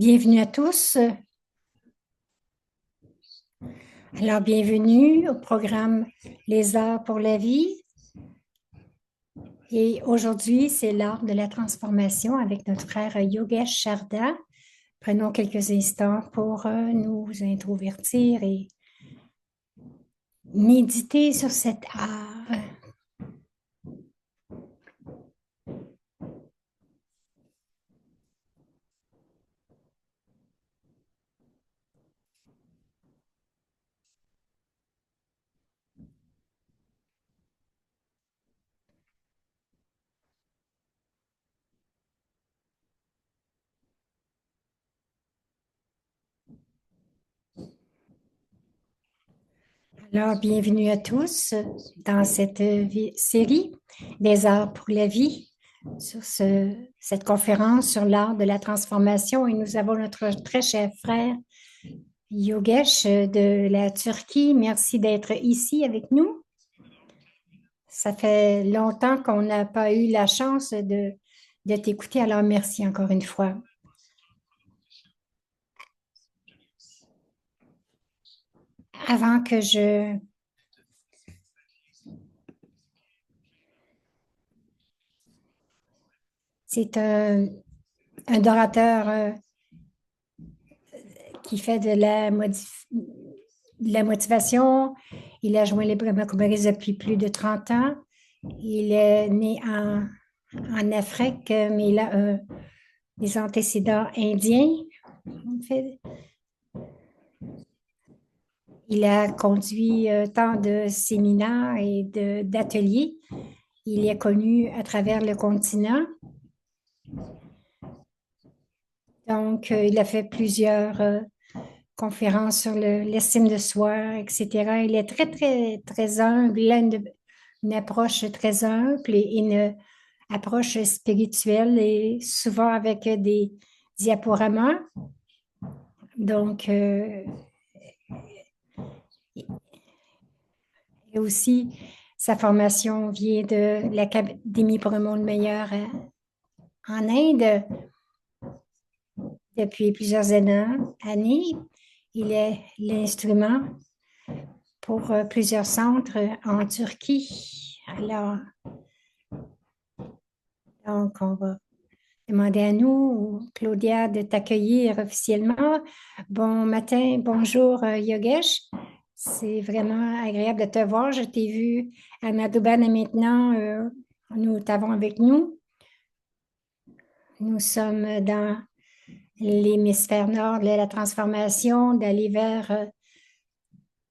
Bienvenue à tous. Alors, bienvenue au programme Les Arts pour la vie. Et aujourd'hui, c'est l'art de la transformation avec notre frère Yogesh Sharda. Prenons quelques instants pour nous introvertir et méditer sur cet art. Alors, bienvenue à tous dans cette série des arts pour la vie sur cette conférence sur l'art de la transformation. Et nous avons notre très cher frère Yogesh de la Turquie. Merci d'être ici avec nous. Ça fait longtemps qu'on n'a pas eu la chance de t'écouter, alors merci encore une fois. Avant que je... C'est un orateur qui fait de la motivation. Il a joint les Brahma-Kumaris depuis plus de 30 ans. Il est né en Afrique, mais il a des antécédents indiens. En fait, il a conduit tant de séminaires et d'ateliers. Il est connu à travers le continent. Donc, il a fait plusieurs conférences sur l'estime de soi, etc. Il est très, très, très humble. Il a une approche très humble et une approche spirituelle et souvent avec des diaporamas. Donc, et aussi, sa formation vient de l'Académie pour un monde meilleur en Inde depuis plusieurs années. Il est l'instrument pour plusieurs centres en Turquie. Alors, donc, on va demander à nous, Claudia, de t'accueillir officiellement. Bon matin, bonjour Yogesh. C'est vraiment agréable de te voir. Je t'ai vu à Madhubana et maintenant, nous t'avons avec nous. Nous sommes dans l'hémisphère nord de la transformation, d'aller vers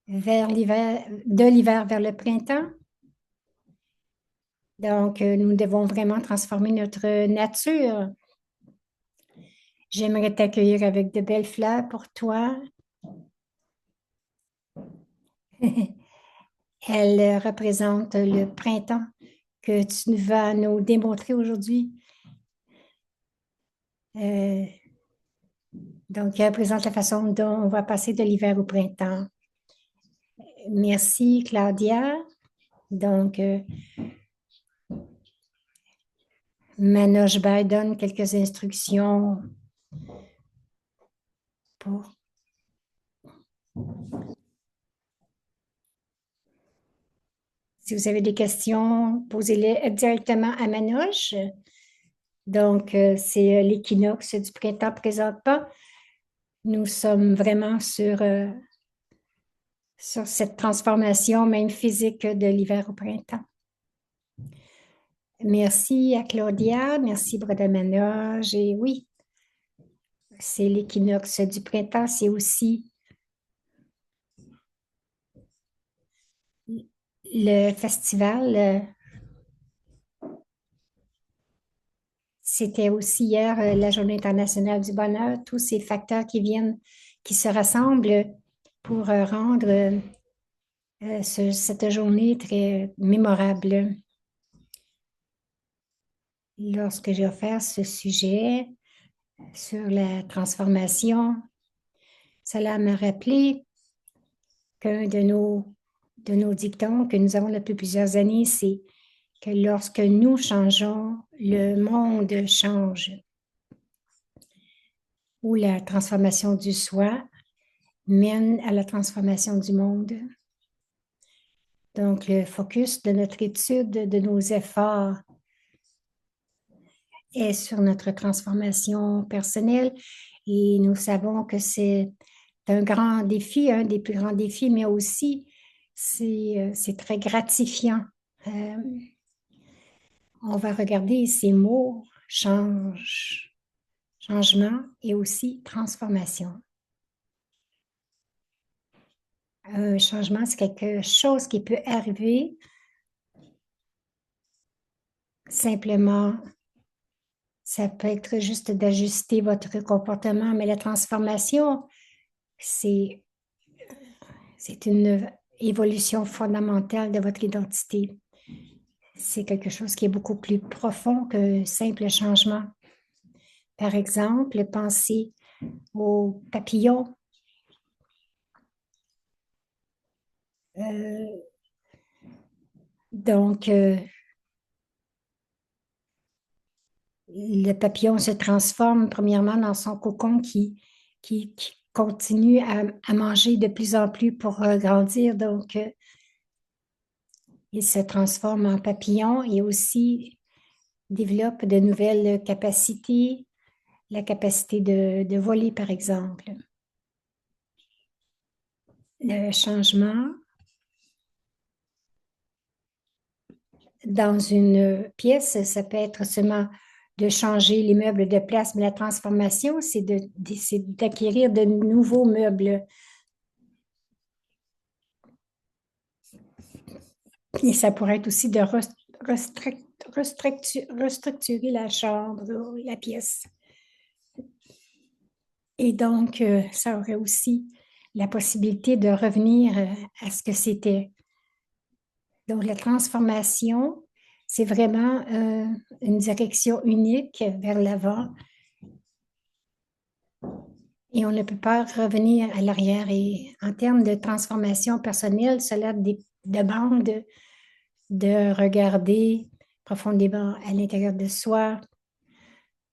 l'hiver, de l'hiver vers le printemps. Donc, nous devons vraiment transformer notre nature. J'aimerais t'accueillir avec de belles fleurs pour toi. Elle représente le printemps que tu vas nous démontrer aujourd'hui. Euh, donc, elle représente la façon dont on va passer de l'hiver au printemps. Merci, Claudia. Donc, Manoj Bhai donne quelques instructions pour... Si vous avez des questions, posez-les directement à Manoj. Donc, c'est l'équinoxe du printemps présentement. Nous sommes vraiment sur cette transformation, même physique, de l'hiver au printemps. Merci à Claudia, merci Brother Manoj. Et oui, c'est l'équinoxe du printemps, c'est aussi le festival. C'était aussi hier la Journée internationale du bonheur, tous ces facteurs qui se rassemblent pour rendre cette journée très mémorable. Lorsque j'ai offert ce sujet sur la transformation, cela m'a rappelé qu'un de nos dictons que nous avons depuis plusieurs années, c'est que lorsque nous changeons, le monde change. où la transformation du soi mène à la transformation du monde. Donc, le focus de notre étude, de nos efforts est sur notre transformation personnelle et nous savons que c'est un grand défi, un des plus grands défis, mais aussi c'est très gratifiant. Euh, on va regarder ces mots changement et aussi transformation. Un changement, c'est quelque chose qui peut arriver simplement. Ça peut être juste d'ajuster votre comportement, mais la transformation, c'est, c'est une évolution fondamentale de votre identité. C'est quelque chose qui est beaucoup plus profond qu'un simple changement. Par exemple, pensez aux papillons. Euh, donc, le papillon se transforme premièrement dans son cocon qui continue à manger de plus en plus pour grandir. Donc, il se transforme en papillon et aussi développe de nouvelles capacités, la capacité de voler, par exemple. Le changement dans une pièce, ça peut être seulement de changer les meubles de place, mais la transformation, c'est d'acquérir de nouveaux meubles. Et ça pourrait être aussi de restructurer la chambre, la pièce. Et donc, ça aurait aussi la possibilité de revenir à ce que c'était. Donc, la transformation, c'est vraiment une direction unique vers l'avant et on ne peut pas revenir à l'arrière. Et en termes de transformation personnelle, cela demande de regarder profondément à l'intérieur de soi,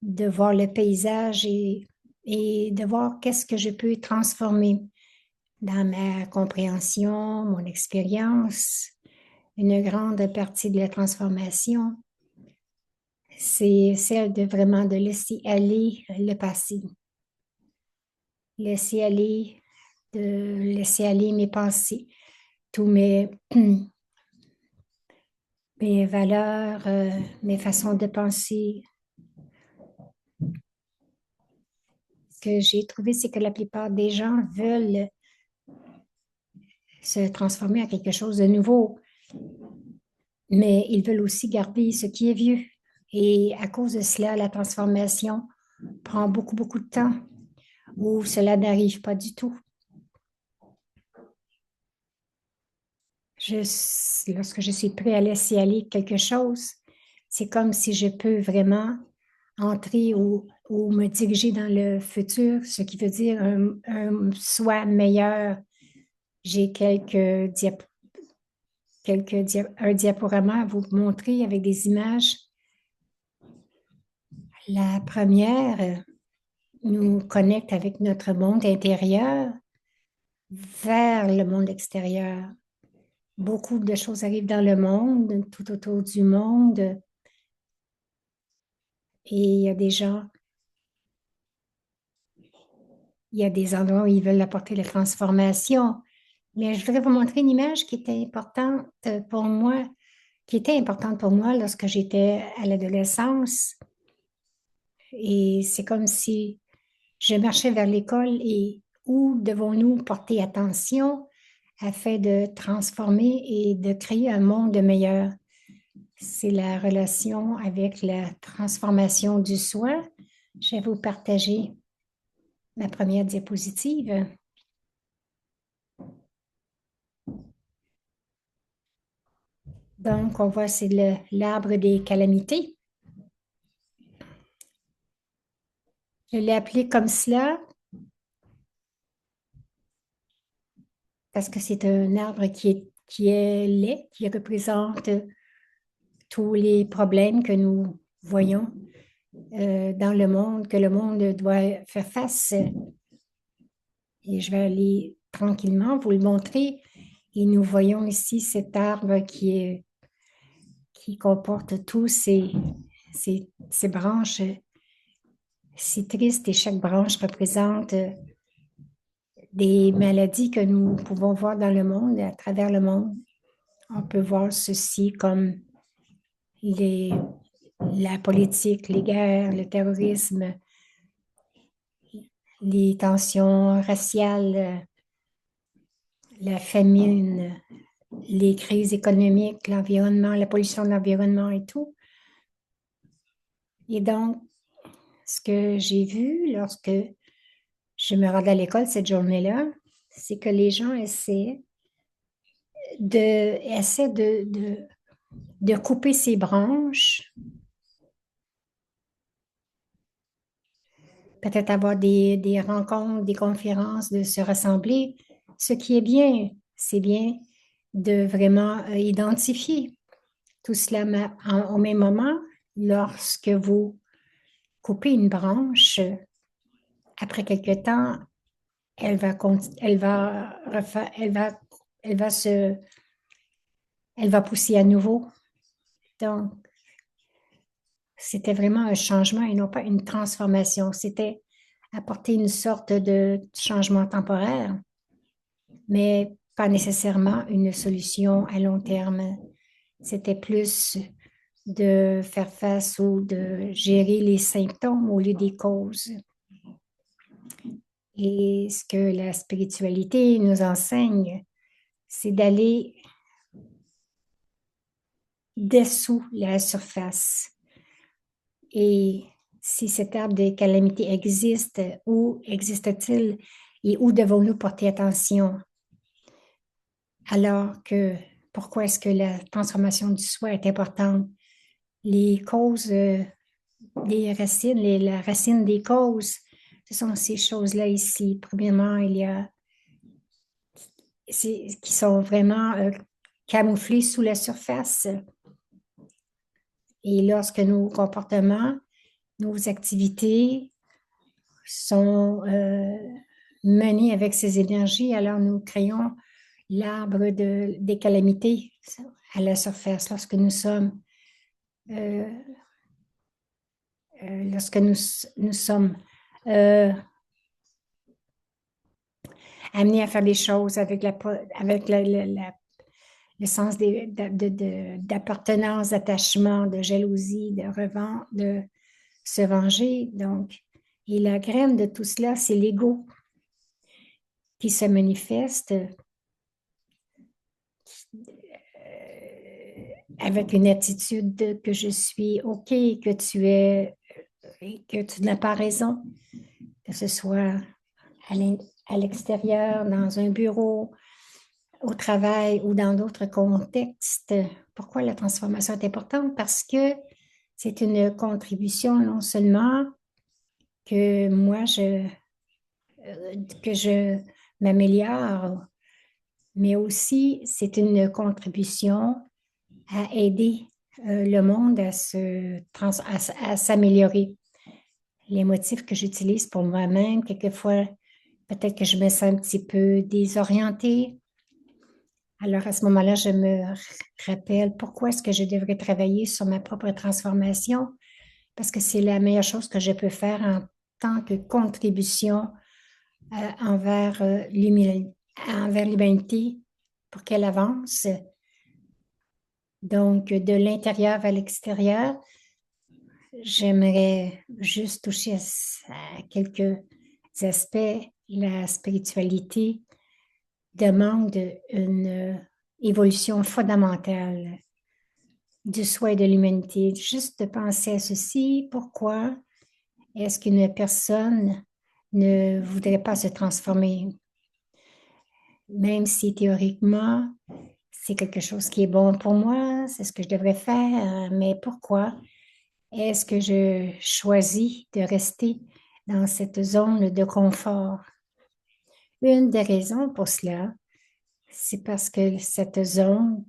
de voir le paysage et de voir qu'est-ce que je peux transformer dans ma compréhension, mon expérience. Une grande partie de la transformation, c'est celle de vraiment de laisser aller le passé, laisser aller, de laisser aller mes pensées, tous mes valeurs, mes façons de penser. Ce que j'ai trouvé, c'est que la plupart des gens veulent se transformer en quelque chose de nouveau, mais ils veulent aussi garder ce qui est vieux. Et à cause de cela, la transformation prend beaucoup, beaucoup de temps ou cela n'arrive pas du tout. Lorsque je suis prêt à laisser aller quelque chose, c'est comme si je peux vraiment entrer ou me diriger dans le futur, ce qui veut dire un soi meilleur. J'ai un diaporama à vous montrer avec des images. La première nous connecte avec notre monde intérieur vers le monde extérieur. Beaucoup de choses arrivent dans le monde, tout autour du monde, et il y a des gens, il y a des endroits où ils veulent apporter la transformation. Mais je voudrais vous montrer une image qui était importante pour moi, lorsque j'étais à l'adolescence. Et c'est comme si je marchais vers l'école et où devons-nous porter attention afin de transformer et de créer un monde meilleur? C'est la relation avec la transformation du soi. Je vais vous partager ma première diapositive. Donc, on voit, c'est l'arbre des calamités. Je l'ai appelé comme cela parce que c'est un arbre qui est laid, qui représente tous les problèmes que nous voyons dans le monde, que le monde doit faire face. Et je vais aller tranquillement vous le montrer. Et nous voyons ici cet arbre qui comporte tous ces branches si tristes et chaque branche représente des maladies que nous pouvons voir dans le monde, à travers le monde. On peut voir ceci comme les, la politique, les guerres, le terrorisme, les tensions raciales, la famine, les crises économiques, l'environnement, la pollution de l'environnement et tout. Et donc, ce que j'ai vu lorsque je me rendais à l'école cette journée-là, c'est que les gens essaient de couper ces branches, peut-être avoir des rencontres, des conférences, de se rassembler. Ce qui est bien, c'est bien de vraiment identifier tout cela au même moment. Lorsque vous coupez une branche, après quelque temps, elle va elle va pousser à nouveau. Donc, c'était vraiment un changement et non pas une transformation. C'était apporter une sorte de changement temporaire, mais pas nécessairement une solution à long terme. C'était plus de faire face ou de gérer les symptômes au lieu des causes. Et ce que la spiritualité nous enseigne, c'est d'aller dessous la surface. Et si cet arbre de calamité existe, où existe-t-il et où devons-nous porter attention? Alors que pourquoi est-ce que la transformation du soi est importante? Les causes des racines, la racine des causes, ce sont ces choses-là ici. Premièrement, il y a qui sont vraiment camouflées sous la surface. Et lorsque nos comportements, nos activités sont menés avec ces énergies, alors nous créons l'arbre des calamités à la surface euh, lorsque nous sommes euh, amenés à faire des choses avec le sens d'appartenance, d'attachement, de jalousie, de se venger. Donc, et la graine de tout cela, c'est l'ego qui se manifeste avec une attitude que je suis OK, que tu es, que tu n'as pas raison, que ce soit à l'extérieur, dans un bureau, au travail ou dans d'autres contextes. Pourquoi la transformation est importante? Parce que c'est une contribution non seulement que que je m'améliore, mais aussi c'est une contribution à aider le monde à s'améliorer. Les motifs que j'utilise pour moi-même, quelquefois, peut-être que je me sens un petit peu désorientée. Alors, à ce moment-là, je me rappelle pourquoi est-ce que je devrais travailler sur ma propre transformation, parce que c'est la meilleure chose que je peux faire en tant que contribution envers l'humanité pour qu'elle avance. Donc, de l'intérieur vers l'extérieur, j'aimerais juste toucher à quelques aspects. La spiritualité demande une évolution fondamentale du soi et de l'humanité. Juste de penser à ceci, pourquoi est-ce qu'une personne ne voudrait pas se transformer? Même si théoriquement, c'est quelque chose qui est bon pour moi, c'est ce que je devrais faire, mais pourquoi est-ce que je choisis de rester dans cette zone de confort? Une des raisons pour cela, c'est parce que cette zone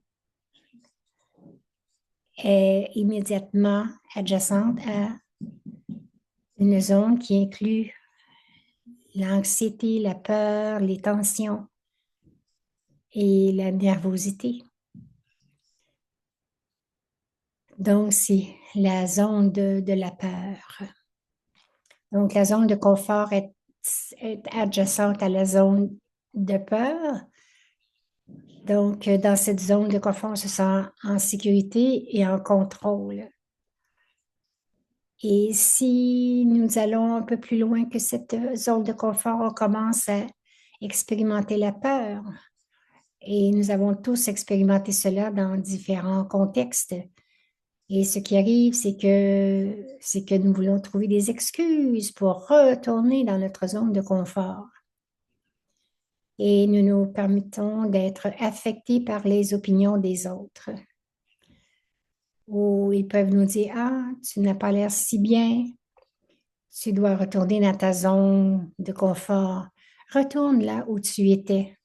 est immédiatement adjacente à Une zone qui inclut l'anxiété, la peur, les tensions et la nervosité. Donc, c'est la zone de la peur. Donc, la zone de confort est adjacente à la zone de peur. Donc, dans cette zone de confort, on se sent en sécurité et en contrôle. Et si nous allons un peu plus loin que cette zone de confort, on commence à expérimenter la peur. Et nous avons tous expérimenté cela dans différents contextes. Et ce qui arrive, c'est que nous voulons trouver des excuses pour retourner dans notre zone de confort. Et nous nous permettons d'être affectés par les opinions des autres. Ou ils peuvent nous dire, ah, tu n'as pas l'air si bien, tu dois retourner dans ta zone de confort. Retourne là où tu étais.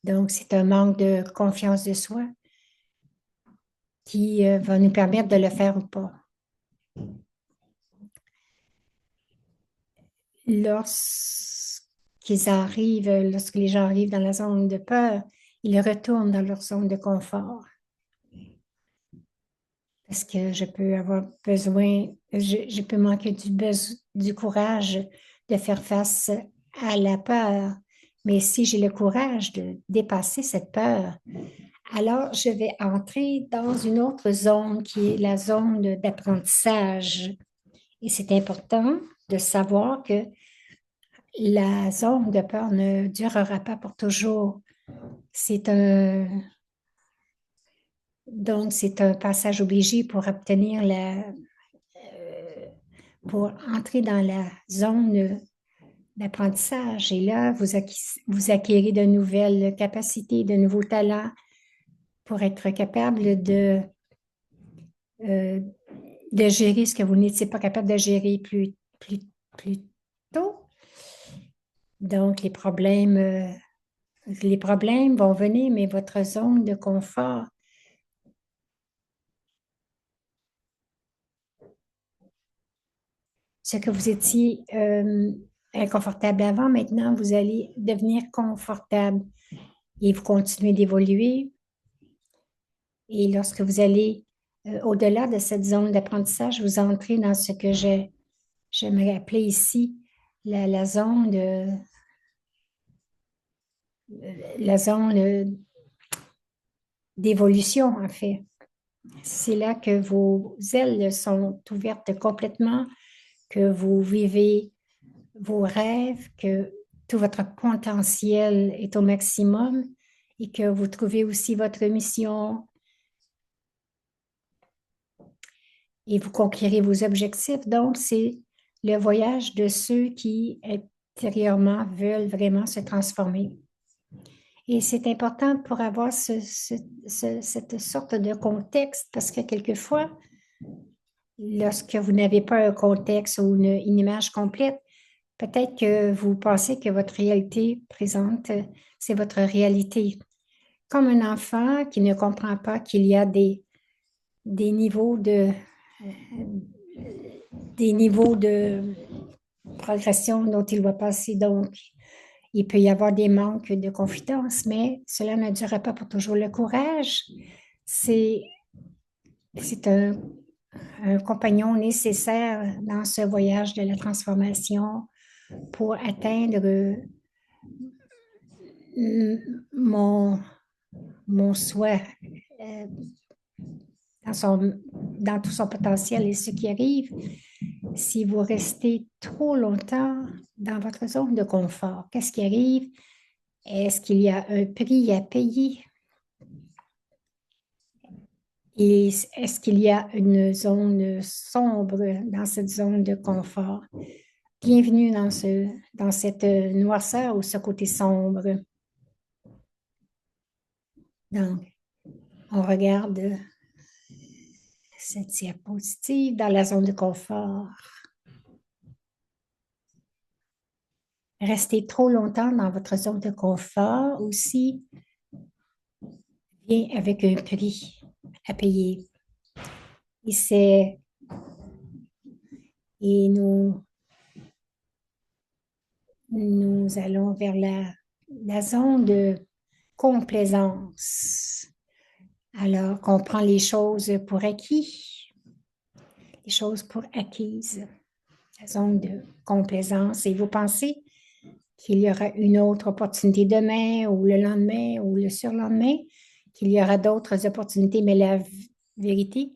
Donc, c'est un manque de confiance de soi qui va nous permettre de le faire ou pas. Lorsque les gens arrivent dans la zone de peur, ils retournent dans leur zone de confort. Parce que je peux avoir besoin, je peux manquer du courage de faire face à la peur. Mais si j'ai le courage de dépasser cette peur, alors je vais entrer dans une autre zone qui est la zone d'apprentissage. Et c'est important de savoir que la zone de peur ne durera pas pour toujours. C'est un, donc, c'est un passage obligé pour obtenir pour entrer dans la zone d'apprentissage. Et là, vous acquérez de nouvelles capacités, de nouveaux talents pour être capable euh, de gérer ce que vous n'étiez pas capable de gérer plus tôt. Donc, les problèmes vont venir, mais votre zone de confort, ce que vous étiez inconfortable avant, maintenant, vous allez devenir confortable et vous continuez d'évoluer. Et lorsque vous allez au-delà de cette zone d'apprentissage, vous entrez dans ce que j'aimerais appeler ici la zone la zone d'évolution, en fait. C'est là que vos ailes sont ouvertes complètement, que vous vivez vos rêves, que tout votre potentiel est au maximum et que vous trouvez aussi votre mission et vous conquérez vos objectifs. Donc, c'est le voyage de ceux qui intérieurement veulent vraiment se transformer. Et c'est important pour avoir cette sorte de contexte parce que quelquefois, lorsque vous n'avez pas un contexte ou une image complète, peut-être que vous pensez que votre réalité présente, c'est votre réalité. Comme un enfant qui ne comprend pas qu'il y a des niveaux des niveaux de progression dont il doit passer. Donc, il peut y avoir des manques de confiance, mais cela ne durera pas pour toujours. Le courage, c'est, c'est un compagnon nécessaire dans ce voyage de la transformation pour atteindre mon, mon souhait dans tout son potentiel. Et ce qui arrive, si vous restez trop longtemps dans votre zone de confort, qu'est-ce qui arrive? Est-ce qu'il y a un prix à payer? Et est-ce qu'il y a une zone sombre dans cette zone de confort? Bienvenue dans cette noirceur ou ce côté sombre. Donc, on regarde cette diapositive dans la zone de confort. Rester trop longtemps dans votre zone de confort aussi vient avec un prix à payer. Et c'est et nous allons vers la zone de complaisance. Alors qu'on prend les choses pour acquis, les choses pour acquises, la zone de complaisance. Et vous pensez qu'il y aura une autre opportunité demain ou le lendemain ou le surlendemain, qu'il y aura d'autres opportunités, mais la vérité,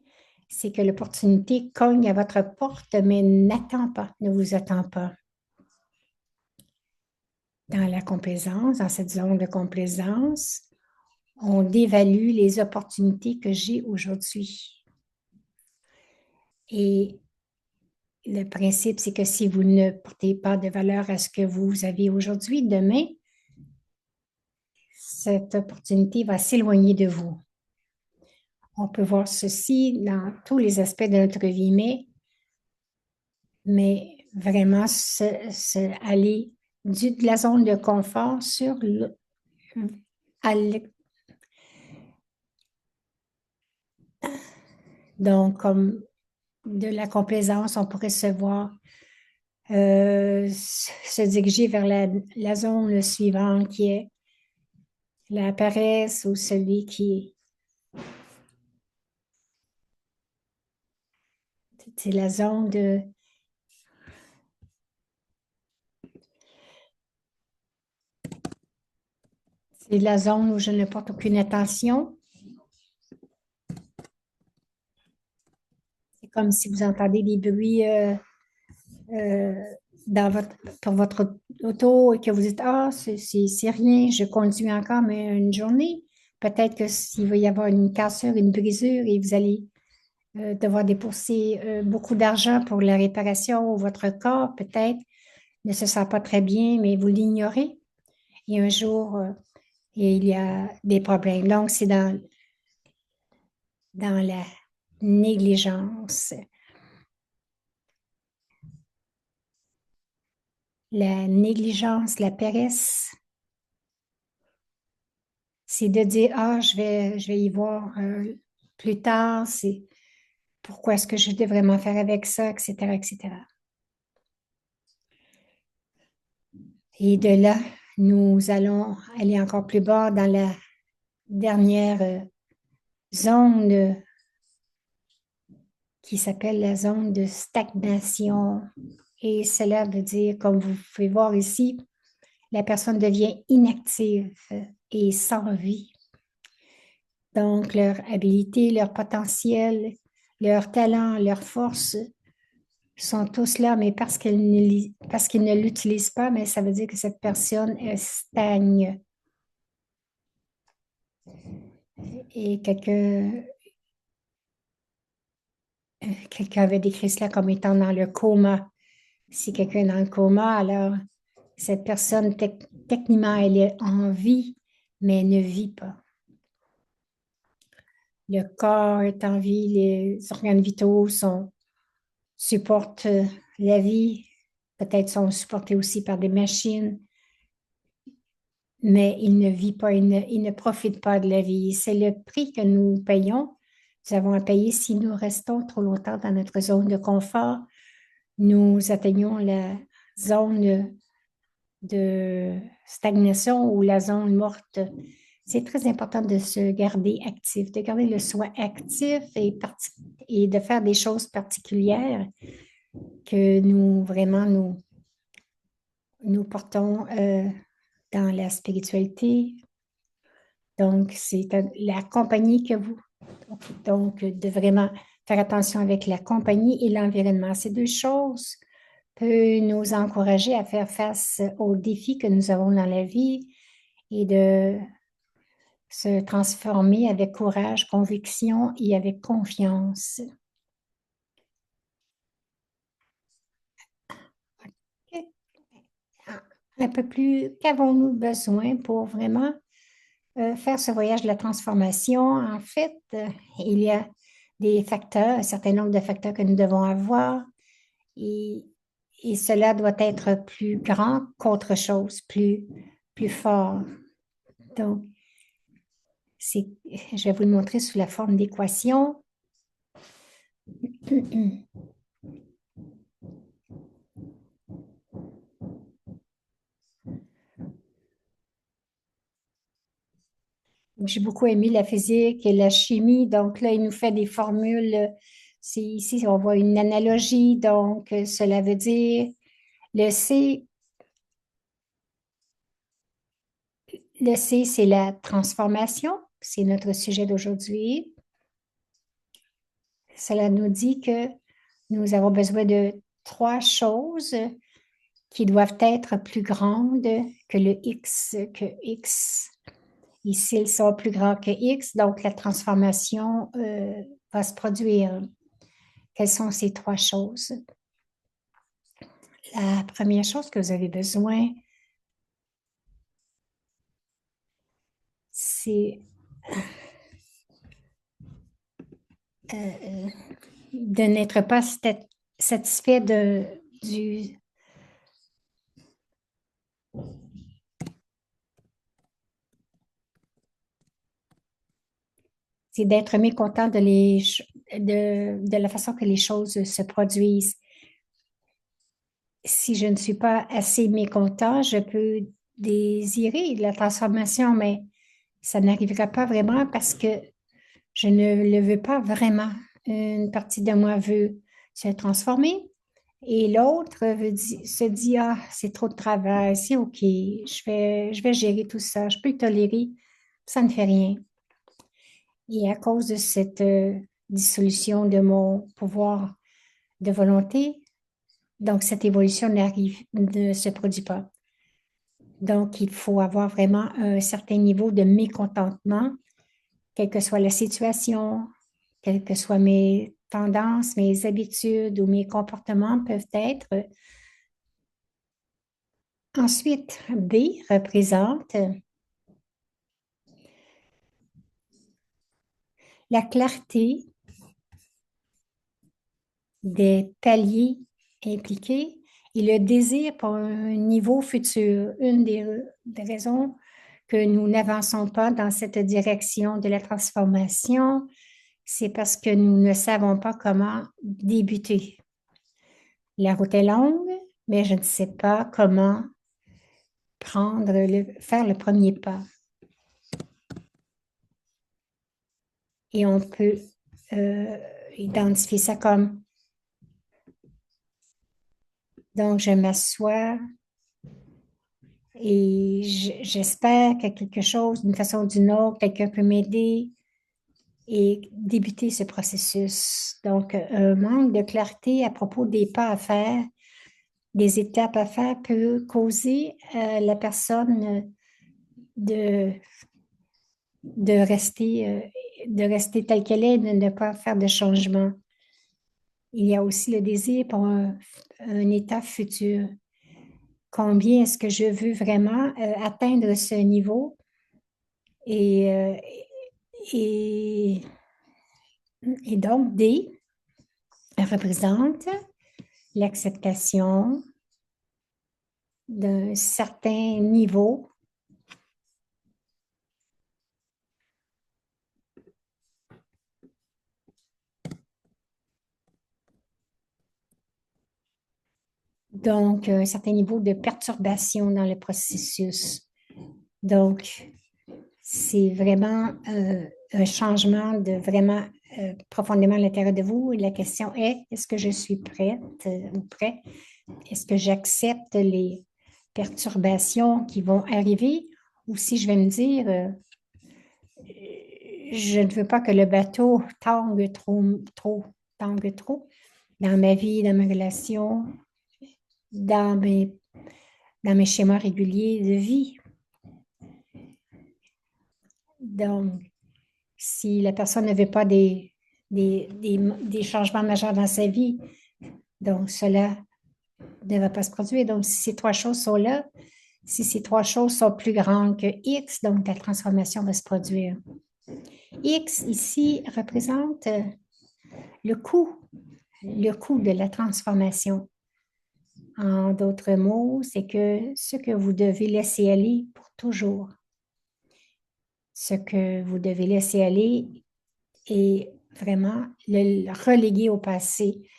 c'est que l'opportunité cogne à votre porte, mais n'attend pas, ne vous attend pas. Dans la complaisance, dans cette zone de complaisance, on dévalue les opportunités que j'ai aujourd'hui. Et le principe, c'est que si vous ne portez pas de valeur à ce que vous avez aujourd'hui, demain, cette opportunité va s'éloigner de vous. On peut voir ceci dans tous les aspects de notre vie, mais vraiment aller de la zone de confort sur à donc, comme de la complaisance, on pourrait se voir se diriger vers la zone suivante qui est la paresse ou celui qui c'est la zone de c'est la zone où je ne porte aucune attention. C'est comme si vous entendez des bruits euh, dans pour votre auto et que vous dites, ah, c'est rien, je conduis encore, mais une journée, peut-être que s'il va y avoir une cassure, une brisure et vous allez devoir débourser beaucoup d'argent pour la réparation ou votre corps, peut-être, ne se sent pas très bien, mais vous l'ignorez. Et un jour, il y a des problèmes. Donc, c'est dans la négligence. La négligence, la paresse, c'est de dire, ah, je vais y voir plus tard, c'est pourquoi est-ce que je devrais m'en faire avec ça, etc., etc. Et de là, nous allons aller encore plus bas dans la dernière zone qui s'appelle la zone de stagnation. Et cela veut dire, comme vous pouvez voir ici, la personne devient inactive et sans vie. Donc, leur habilité, leur potentiel, leur talent, leur force sont tous là, mais parce qu'ils ne l'utilisent pas, mais ça veut dire que cette personne elle stagne. Et quelqu'un avait décrit cela comme étant dans le coma. Si quelqu'un est dans le coma, alors cette personne, techniquement, elle est en vie, mais elle ne vit pas. Le corps est en vie, les organes vitaux supportent la vie, peut-être sont supportés aussi par des machines, mais il ne vit pas, il ne profite pas de la vie. C'est le prix que nous payons. Nous avons à payer si nous restons trop longtemps dans notre zone de confort. Nous atteignons la zone de stagnation ou la zone morte. C'est très important de se garder actif, de garder le soi actif et de faire des choses particulières que nous portons dans la spiritualité. Donc, c'est la compagnie que vous... Donc, de vraiment faire attention avec la compagnie et l'environnement. Ces deux choses peuvent nous encourager à faire face aux défis que nous avons dans la vie et de se transformer avec courage, conviction et avec confiance. Un peu plus, qu'avons-nous besoin pour vraiment faire ce voyage de la transformation? En fait, il y a des facteurs, un certain nombre de facteurs que nous devons avoir et, et cela doit être plus grand qu'autre chose, plus fort. Donc, je vais vous le montrer sous la forme d'équation. J'ai beaucoup aimé la physique et la chimie. Donc là, il nous fait des formules. C'est ici, on voit une analogie. Donc, cela veut dire le C, le C, c'est la transformation. C'est notre sujet d'aujourd'hui. Cela nous dit que nous avons besoin de trois choses qui doivent être plus grandes que le X, que X. Ici, ils sont plus grands que X, donc la transformation va se produire. Quelles sont ces trois choses? La première chose que vous avez besoin, c'est euh, de n'être pas satisfait du, c'est d'être mécontent de la façon que les choses se produisent. Si je ne suis pas assez mécontent, je peux désirer la transformation, mais ça n'arrivera pas vraiment parce que je ne le veux pas vraiment. Une partie de moi veut se transformer et l'autre se dit, ah, c'est trop de travail, c'est OK, je vais gérer tout ça, je peux le tolérer, ça ne fait rien. Et à cause de cette dissolution de mon pouvoir de volonté, donc cette évolution ne se produit pas. Donc, il faut avoir vraiment un certain niveau de mécontentement, quelle que soit la situation, quelles que soient mes tendances, mes habitudes ou mes comportements peuvent être. Ensuite, B représente la clarté des paliers impliqués et le désir pour un niveau futur. Une des raisons que nous n'avançons pas dans cette direction de la transformation, c'est parce que nous ne savons pas comment débuter. La route est longue, mais je ne sais pas comment faire le premier pas. Et on peut euh, identifier ça comme, donc je m'assois et j'espère que quelque chose, d'une façon ou d'une autre, quelqu'un peut m'aider et débuter ce processus. Donc, un manque de clarté à propos des pas à faire, des étapes à faire peut causer à la personne de, de rester telle qu'elle est, de ne pas faire de changement. Il y a aussi le désir pour un état futur. Combien est-ce que je veux vraiment atteindre ce niveau? Et, euh, et, et donc, D représente l'acceptation d'un certain niveau. Donc, un certain niveau de perturbation dans le processus. Donc, c'est vraiment un changement de vraiment profondément à l'intérieur de vous. Et la question est, est-ce que je suis prête ou prêt? Est-ce que j'accepte les perturbations qui vont arriver ou si je vais me dire, je ne veux pas que le bateau tangue trop dans ma vie, dans mes relations, dans mes, dans mes schémas réguliers de vie. Donc, si la personne ne veut pas des changements majeurs dans sa vie, donc cela ne va pas se produire. Donc, si ces trois choses sont là, si ces trois choses sont plus grandes que X, donc la transformation va se produire. X ici représente le le coût de la transformation. En d'autres mots, c'est que ce que vous devez laisser aller pour toujours, ce que vous devez laisser aller est vraiment le reléguer au passé.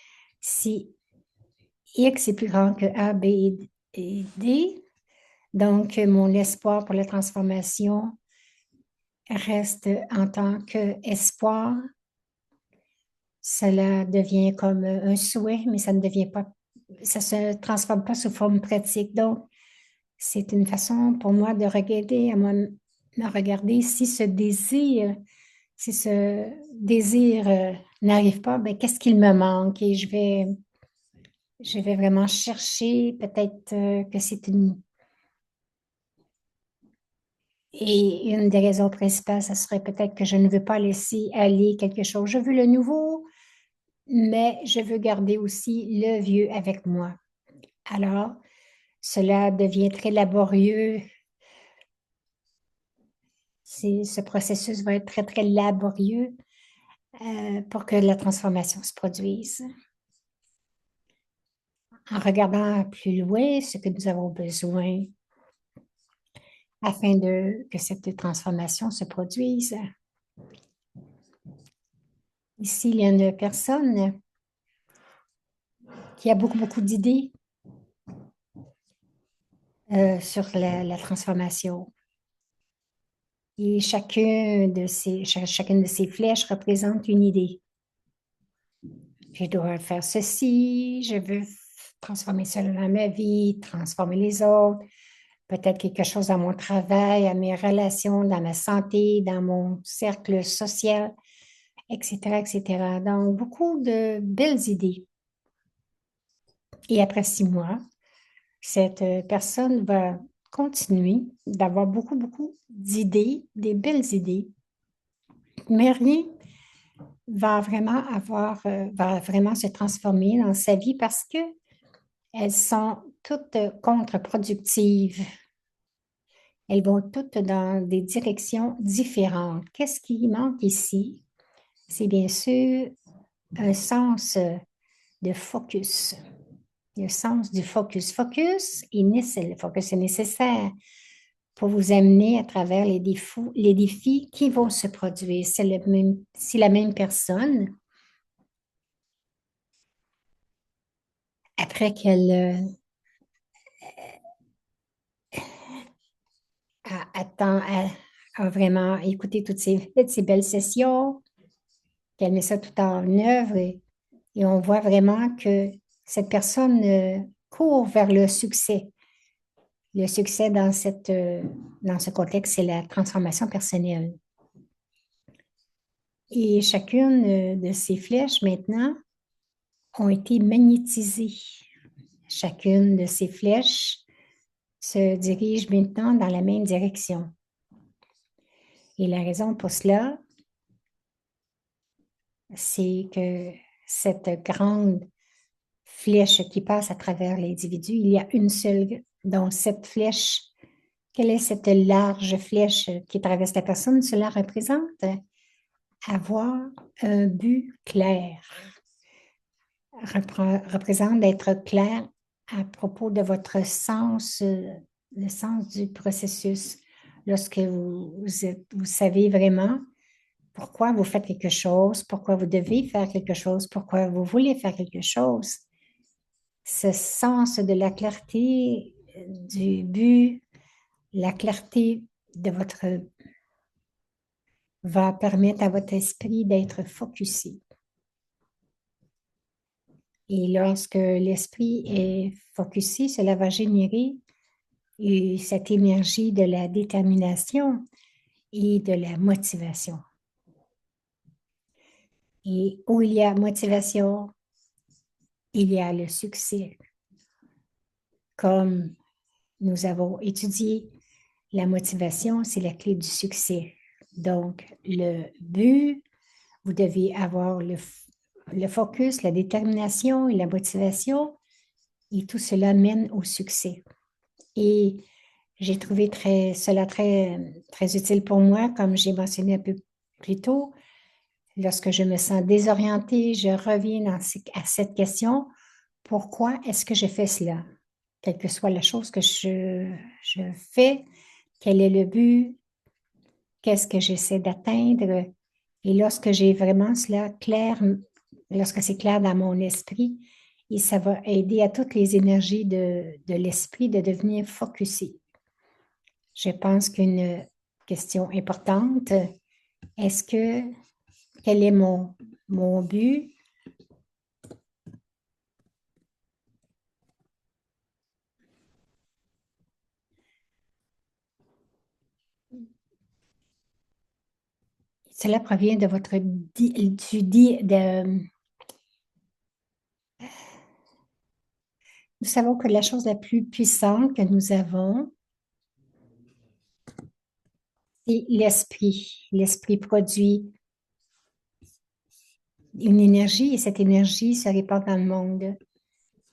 Si X est plus grand que A, B et D, donc mon espoir pour la transformation reste en tant qu'espoir. Cela devient comme un souhait, mais ça ne devient pas, ça se transforme pas sous forme pratique. Donc, c'est une façon pour moi de regarder à moi, me regarder si ce désir n'arrive pas, ben, qu'est-ce qu'il me manque? Et je vais vraiment chercher peut-être que c'est une des raisons principales, ça serait peut-être que je ne veux pas laisser aller quelque chose. Je veux le nouveau, mais je veux garder aussi le vieux avec moi. Alors, cela devient très laborieux. Ce processus va être très, très laborieux pour que la transformation se produise. En regardant plus loin ce que nous avons besoin afin que cette transformation se produise. Ici, il y a une personne qui a beaucoup, beaucoup d'idées sur la transformation. Et chacune de ces flèches représente une idée. Je dois faire ceci, je veux transformer cela dans ma vie, transformer les autres, peut-être quelque chose dans mon travail, à mes relations, dans ma santé, dans mon cercle social, etc., etc. Donc, beaucoup de belles idées. Et après 6 mois, cette personne va continuer d'avoir beaucoup, beaucoup d'idées, des belles idées, mais rien va vraiment se transformer dans sa vie parce que elles sont toutes contre-productives. Elles vont toutes dans des directions différentes. Qu'est-ce qui manque ici? C'est bien sûr un sens de focus. Le sens du focus. Le focus est nécessaire pour vous amener à travers les défis qui vont se produire. Si la même personne, après qu'elle a vraiment écouté toutes ces belles sessions, qu'elle met ça tout en œuvre et on voit vraiment que cette personne court vers le succès. Le succès dans ce contexte, c'est la transformation personnelle. Et chacune de ces flèches, maintenant, ont été magnétisées. Chacune de ces flèches se dirige maintenant dans la même direction. Et la raison pour cela, c'est que cette grande flèche qui passe à travers l'individu, il y a une seule. Donc, cette flèche, quelle est cette large flèche qui traverse la personne? Cela représente avoir un but clair, représente d'être clair à propos de votre sens, le sens du processus. Lorsque vous savez vraiment pourquoi vous faites quelque chose, pourquoi vous devez faire quelque chose, pourquoi vous voulez faire quelque chose. Ce sens de la clarté du but, la clarté de va permettre à votre esprit d'être focusé. Et lorsque l'esprit est focusé, cela va générer cette énergie de la détermination et de la motivation. Et où il y a motivation, il y a le succès. Comme nous avons étudié, la motivation, c'est la clé du succès. Donc, le but, vous devez avoir le focus, la détermination et la motivation, et tout cela mène au succès. Et j'ai trouvé cela très utile pour moi, comme j'ai mentionné un peu plus tôt. Lorsque je me sens désorientée, je reviens à cette question, pourquoi est-ce que je fais cela? Quelle que soit la chose que je fais, quel est le but? Qu'est-ce que j'essaie d'atteindre? Et lorsque j'ai vraiment cela clair, lorsque c'est clair dans mon esprit, et ça va aider à toutes les énergies de l'esprit de devenir focusées. Je pense qu'une question importante. Est-ce que, quel est mon but? Cela provient de votre, nous savons que la chose la plus puissante que nous avons, c'est l'esprit. L'esprit produit une énergie et cette énergie se répand dans le monde.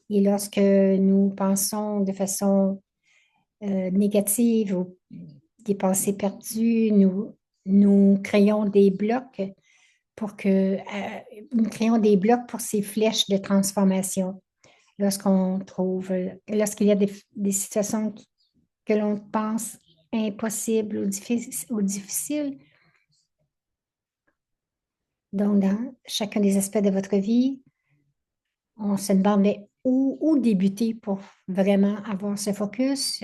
Et lorsque nous pensons de façon négative ou des pensées perdues, nous créons des blocs nous créons des blocs pour ces flèches de transformation. Lorsqu'il y a des situations que l'on pense impossibles ou difficiles, donc dans chacun des aspects de votre vie, on se demandait où débuter pour vraiment avoir ce focus.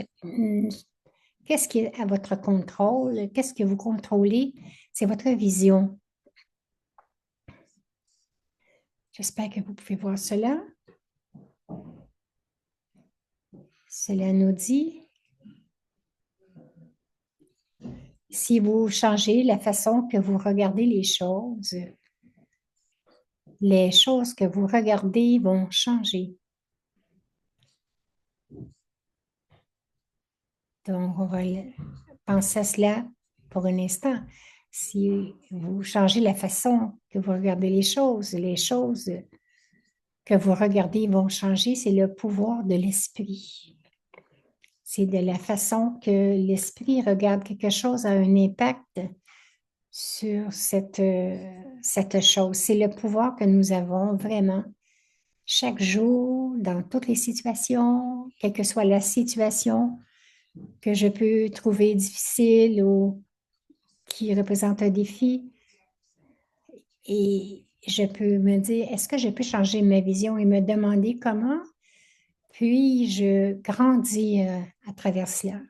Qu'est-ce qui est à votre contrôle? Qu'est-ce que vous contrôlez? C'est votre vision. J'espère que vous pouvez voir cela. Cela nous dit, si vous changez la façon que vous regardez les choses que vous regardez vont changer. Donc, on va penser à cela pour un instant. Si vous changez la façon que vous regardez les choses que vous regardez vont changer, c'est le pouvoir de l'esprit. C'est de la façon que l'esprit regarde quelque chose a un impact sur cette chose. C'est le pouvoir que nous avons vraiment chaque jour, dans toutes les situations, quelle que soit la situation que je peux trouver difficile ou qui représente un défi. Et je peux me dire, est-ce que je peux changer ma vision et me demander comment puis-je grandir à travers cela?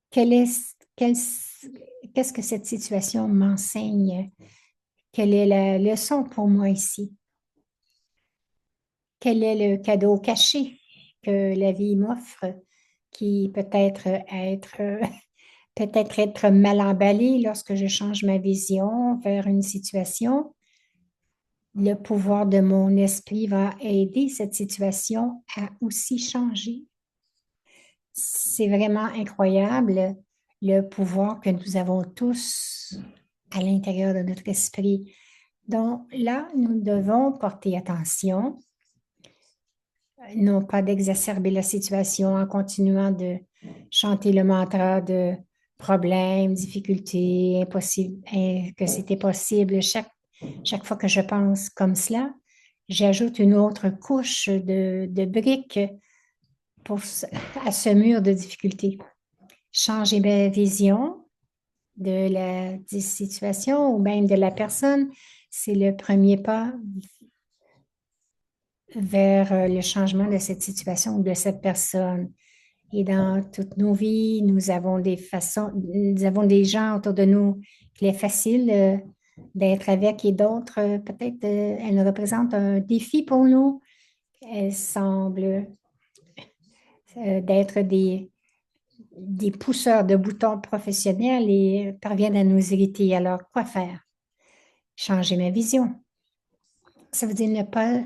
Qu'est-ce que cette situation m'enseigne? Quelle est la leçon pour moi ici? Quel est le cadeau caché que la vie m'offre qui peut-être être mal emballé lorsque je change ma vision vers une situation? Le pouvoir de mon esprit va aider cette situation à aussi changer. C'est vraiment incroyable le pouvoir que nous avons tous à l'intérieur de notre esprit. Donc là, nous devons porter attention, non pas d'exacerber la situation en continuant de chanter le mantra de problèmes, difficultés, impossible, que c'était possible. Chaque fois que je pense comme cela, j'ajoute une autre couche de briques à ce mur de difficultés. Changer ma vision de la situation ou même de la personne, c'est le premier pas vers le changement de cette situation ou de cette personne. Et dans toutes nos vies, nous avons nous avons des gens autour de nous qu'il est facile d'être avec et d'autres, peut-être, elles représentent un défi pour nous. Elles semblent d'être des pousseurs de boutons professionnels et parviennent à nous irriter. Alors, quoi faire? Changer ma vision. Ça veut dire ne pas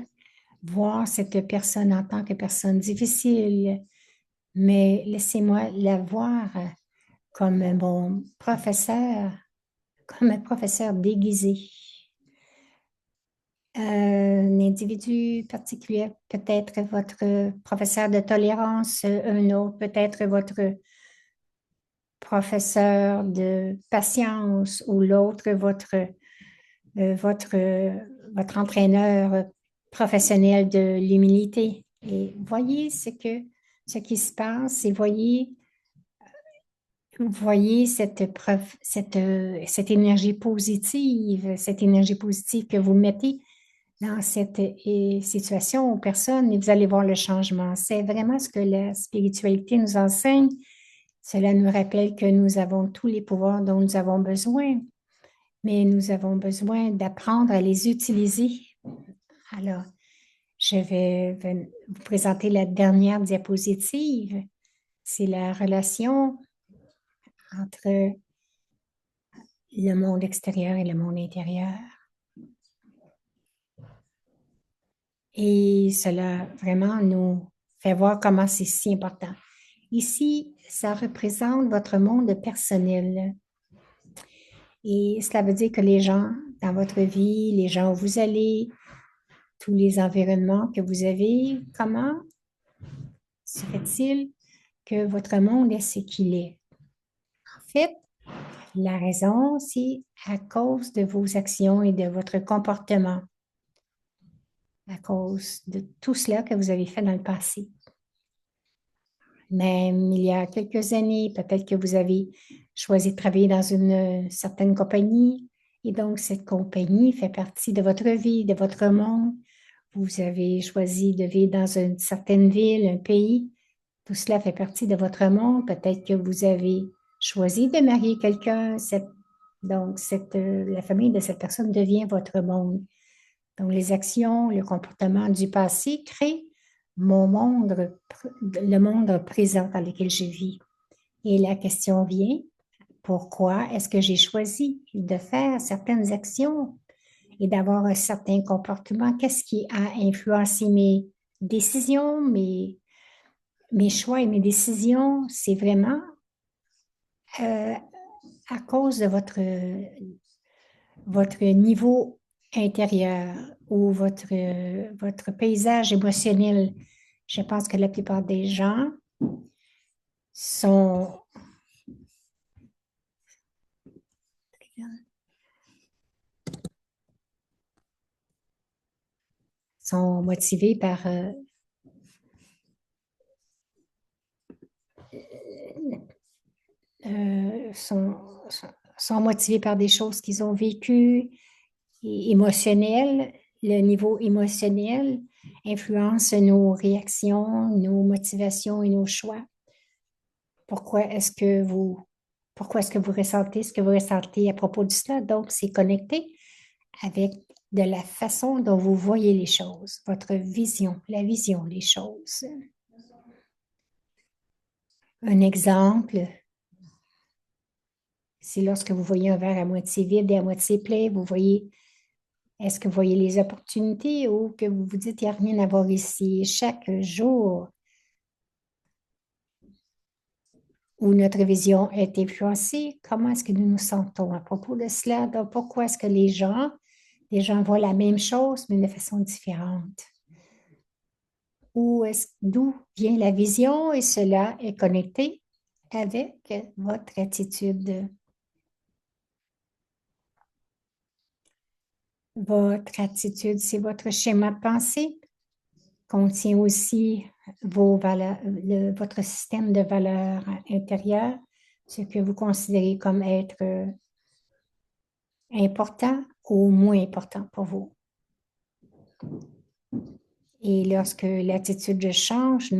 voir cette personne en tant que personne difficile, mais laissez-moi la voir comme mon professeur, comme un professeur déguisé. Un individu particulier, peut-être votre professeur de tolérance, un autre, peut-être votre professeur de patience ou l'autre, votre entraîneur professionnel de l'humilité. Et voyez ce qui se passe et voyez cette énergie positive que vous mettez dans cette situation aux personnes et vous allez voir le changement. C'est vraiment ce que la spiritualité nous enseigne Cela nous rappelle que nous avons tous les pouvoirs dont nous avons besoin, mais nous avons besoin d'apprendre à les utiliser. Alors, je vais vous présenter la dernière diapositive. C'est la relation entre le monde extérieur et le monde intérieur. Et cela vraiment nous fait voir comment c'est si important. Ici, ça représente votre monde personnel. Et cela veut dire que les gens dans votre vie, les gens où vous allez, tous les environnements que vous avez, comment se fait-il que votre monde est ce qu'il est? En fait, la raison, c'est à cause de vos actions et de votre comportement, à cause de tout cela que vous avez fait dans le passé. Même il y a quelques années, peut-être que vous avez choisi de travailler dans une certaine compagnie et donc cette compagnie fait partie de votre vie, de votre monde. Vous avez choisi de vivre dans une certaine ville, un pays. Tout cela fait partie de votre monde. Peut-être que vous avez choisi de marier quelqu'un. Donc, la famille de cette personne devient votre monde. Donc, les actions, le comportement du passé créent mon monde, le monde présent dans lequel je vis. Et la question vient, pourquoi est-ce que j'ai choisi de faire certaines actions et d'avoir un certain comportement? Qu'est-ce qui a influencé mes décisions, mes choix et mes décisions? C'est vraiment euh, à cause de votre niveau intérieur ou votre paysage émotionnel. Je pense que la plupart des gens sont, sont motivés par euh, sont, sont motivés par des choses qu'ils ont vécues et émotionnelles. Le niveau émotionnel influence nos réactions, nos motivations et nos choix. Pourquoi est-ce que vous, pourquoi est-ce que vous ressentez ce que vous ressentez à propos de cela? Donc, c'est connecté avec de la façon dont vous voyez les choses, votre vision, la vision des choses. Un exemple, c'est lorsque vous voyez un verre à moitié vide et à moitié plein, vous voyez, est-ce que vous voyez les opportunités ou que vous vous dites, il n'y a rien à voir ici. Chaque jour où notre vision est influencée, comment est-ce que nous nous sentons à propos de cela? Donc, pourquoi est-ce que les gens voient la même chose, mais de façon différente? D'où vient la vision et cela est connecté avec votre attitude. Votre attitude, c'est votre schéma de pensée, contient aussi vos valeurs, votre système de valeurs intérieures, ce que vous considérez comme être important ou moins important pour vous. Et lorsque l'attitude change,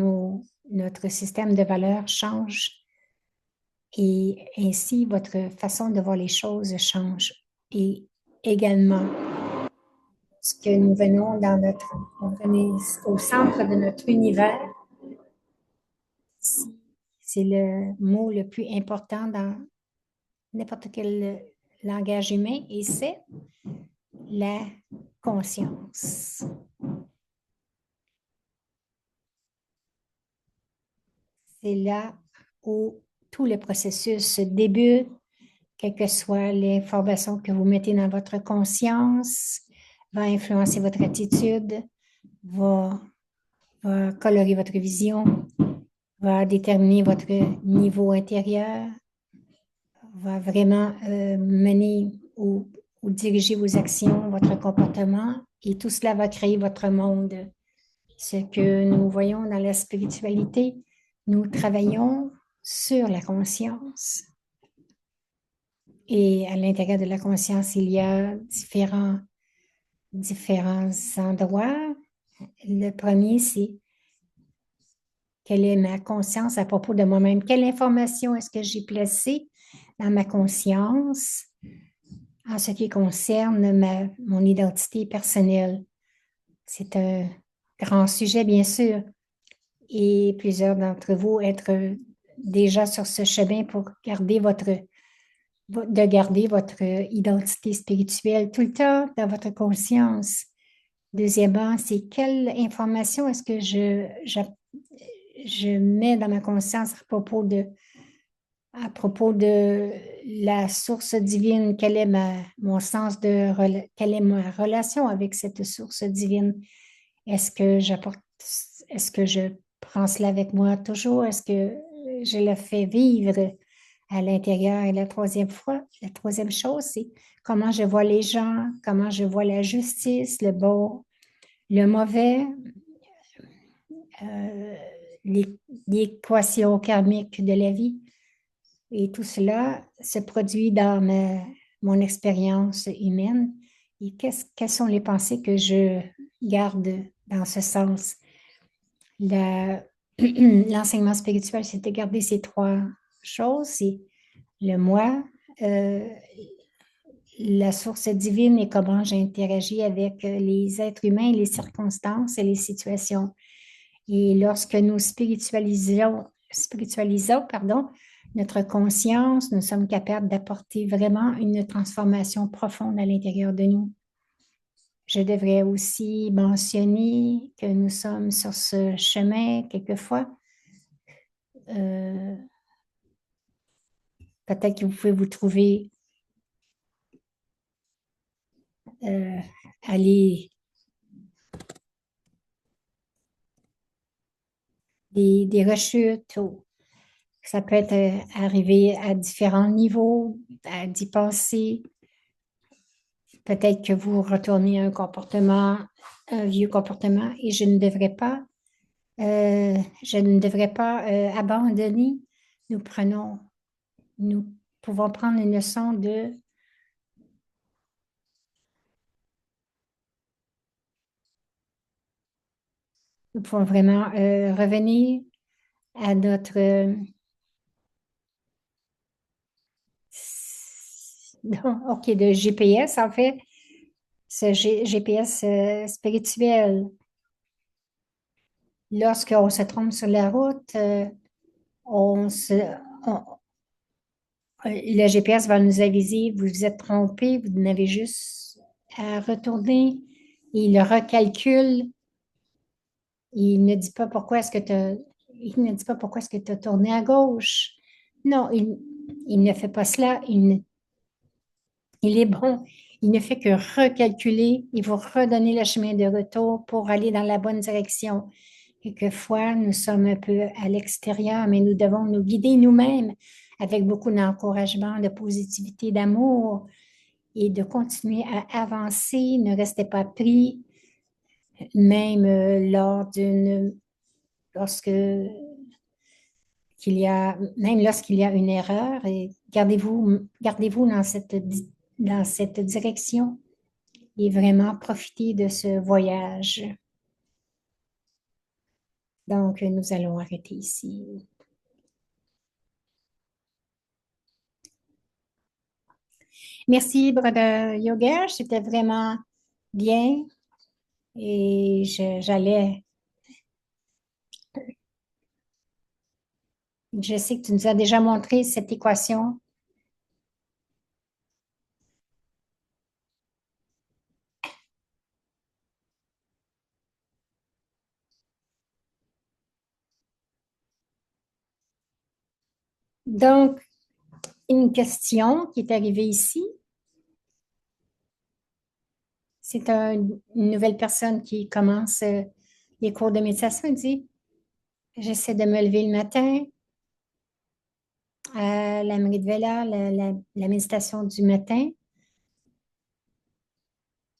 notre système de valeurs change et ainsi votre façon de voir les choses change. Et également, ce que nous venons on venait au centre de notre univers, c'est le mot le plus important dans n'importe quel langage humain et c'est la conscience. C'est là où tout le processus se débute, quelle que soit l'information que vous mettez dans votre conscience, va influencer votre attitude, va, va colorer votre vision, va déterminer votre niveau intérieur, va vraiment mener ou diriger vos actions, votre comportement, et tout cela va créer votre monde. Ce que nous voyons dans la spiritualité, nous travaillons sur la conscience. Et à l'intérieur de la conscience, il y a différents endroits. Le premier, c'est Quelle est ma conscience à propos de moi-même? Quelle information est-ce que j'ai placée dans ma conscience en ce qui concerne mon identité personnelle? C'est un grand sujet, bien sûr, et plusieurs d'entre vous être déjà sur ce chemin pour garder votre identité spirituelle tout le temps dans votre conscience. Deuxièmement, c'est quelle information est-ce que je mets dans ma conscience à propos de la source divine? Quelle est ma relation avec cette source divine? Est-ce que est-ce que je prends cela avec moi toujours? Est-ce que je le fais vivre à l'intérieur? Et la troisième chose, c'est comment je vois les gens, comment je vois la justice, le bon, le mauvais, euh, les- l'équation karmique de la vie. Et tout cela se produit dans mon expérience humaine. Et quelles sont les pensées que je garde dans ce sens? La- L'enseignement spirituel, c'est de garder ces trois choses, c'est le moi, euh, la source divine et comment j'interagis avec les êtres humains, les circonstances et les situations. Et lorsque nous spiritualisons, pardon, notre conscience, nous sommes capables d'apporter vraiment une transformation profonde à l'intérieur de nous. Je devrais aussi mentionner que nous sommes sur ce chemin quelquefois. Euh, Peut-être que vous pouvez vous trouver euh, aller des rechutes. Ça peut être arrivé à différents niveaux, d'y penser. Peut-être que vous retournez à un vieux comportement, et je ne devrais pas abandonner. Nous prenons, nous pouvons prendre une leçon nous pouvons vraiment revenir à notre, non, OK, de GPS en fait, ce GPS spirituel. Lorsqu'on se trompe sur la route, on se, on- le GPS va nous aviser, vous vous êtes trompé, vous n'avez juste à retourner. Il le recalcule. Il ne dit pas pourquoi est-ce que il ne dit pas pourquoi est-ce que tu as tourné à gauche. Non, il ne fait pas cela. Il est bon. Il ne fait que recalculer. Il vous redonner le chemin de retour pour aller dans la bonne direction. Quelquefois, nous sommes un peu à l'extérieur, mais nous devons nous guider nous-mêmes avec beaucoup d'encouragement, de positivité, d'amour et de continuer à avancer. Ne restez pas pris, même lorsque même lorsqu'il y a une erreur, et gardez-vous dans cette direction et vraiment profitez de ce voyage. Donc, nous allons arrêter ici. Merci, Brother Yogesh. C'était vraiment bien. Et je sais que tu nous as déjà montré cette équation. Donc, une question qui est arrivée ici. C'est une nouvelle personne qui commence les cours de méditation. Elle dit, j'essaie de me lever le matin à la Vela, la méditation du matin.